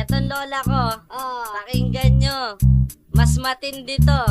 Etong lola ko, pakinggan nyo. Mas matindi to.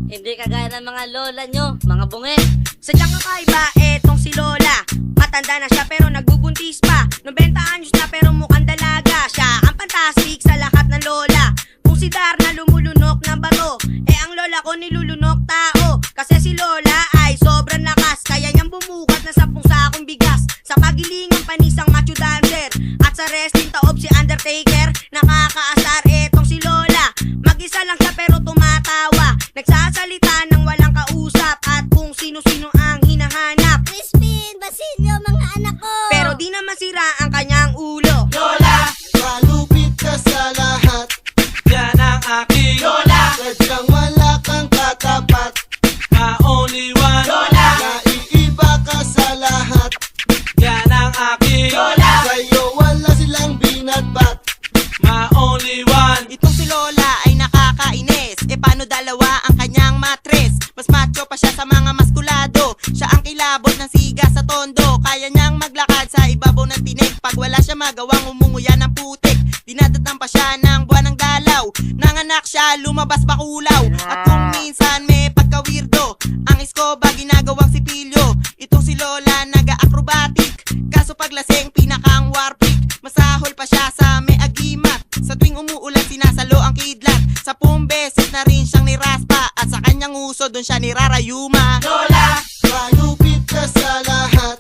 Hindi kagaya ng mga lola nyo, mga bunge. Sadyang kakaiba, etong si Lola. Matanda na siya pero nagbubuntis pa. 90 anyos na pero mukhang dalaga. Siya ang fantastic sa lahat ng lola. Kung si Darna lumulunok ng bato, ang lola ko nilulunok tao. Kasi si Lola ay sobrang lakas, kaya niyang bumukat na 10 sakong bigas. Sa pagilingang panisang macho dancer, at sa wrestling taob si Undertaker. Nakakaasar etong si Lola. Mag-isa lang siya pero tumatawa. Nagsasalita ng walang kausap, at kung sino-sino ang hinahanap. Crispin, Basilio, mga anak ko. Pero di naman sira ang kanyang ulo. Lola, malupit ka sa lahat. Yan ang aking Lola, sadyang wala kang katapat. my only one. Lola, naiiba ka sa lahat. Yan ang aking Lola, sa'yo wala silang binatbat. my only one. Itong si Lola ay nakakainis. Paano dalawa ang kanyang matres? Mas macho pa siya sa mga maskulado. Siya ang kilabot ng siga sa tondo. Kaya niyang maglakad sa ibabaw ng tinig. Pag wala siya magawang umunguya ng putik, dinadatan pa siya ng buwan ng dalaw. Nanganak siya, lumabas bakulaw. At kung minsan may pagka-weirdo, ang iskoba ginagawang sipilyo. Itong si Lola naga-acrobatic, kaso paglasing pinakang warpic. Masahol pa siya sa may agimat. Sa tuwing umuulan sinasalo ang kidlat. 10 beses na rin siyang niraspa, at sa kanyang uso doon siya nirarayuma. Lola, malupit ka sa lahat.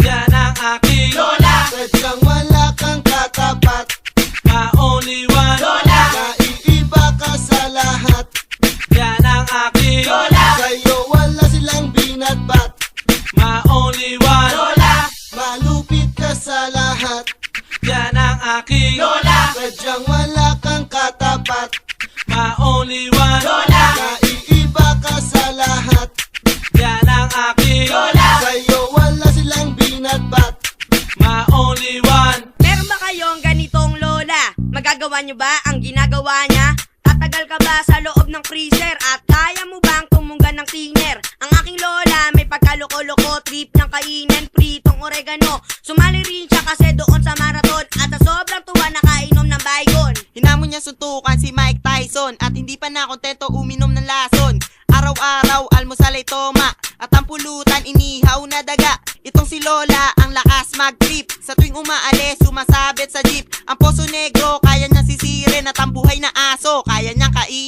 Yan ang aking Lola, sadyang wala kang katapat. my only one. Lola, naiiba ka sa lahat. Yan ang aking Lola, sa'yo wala silang binatbat. my only one. Lola, malupit ka sa lahat. Yan ang aking Lola, sadyang wala kang katapat. my only one. Lola, naiiba ka sa lahat. Yan ang aking Lola, sa'yo wala silang binatbat. my only one. Meron ba kayong ganitong Lola? Magagawa nyo ba ang ginagawa niya? Tatagal ka ba sa loob ng freezer? At kaya mo bang tumunggan ng tiner? Ang aking Lola may pagkaloko-loko, trip ng kainin, pritong oregano. Sumali rin siya kasi doon sa marathon, at sa sobrang tuwa nakainom ng baygon. Hinamon niya suntukan si Mike Tyson, at hindi pa nakontento uminom ng lason. Araw-araw almusal ay toma, at ang pulutan inihaw na daga. Itong si Lola ang lakas mag-trip, sa tuwing umaalis sumasabit sa jeep. Ang poso negro kaya niyang sisirin, at ang buhay na aso kaya niyang kainin.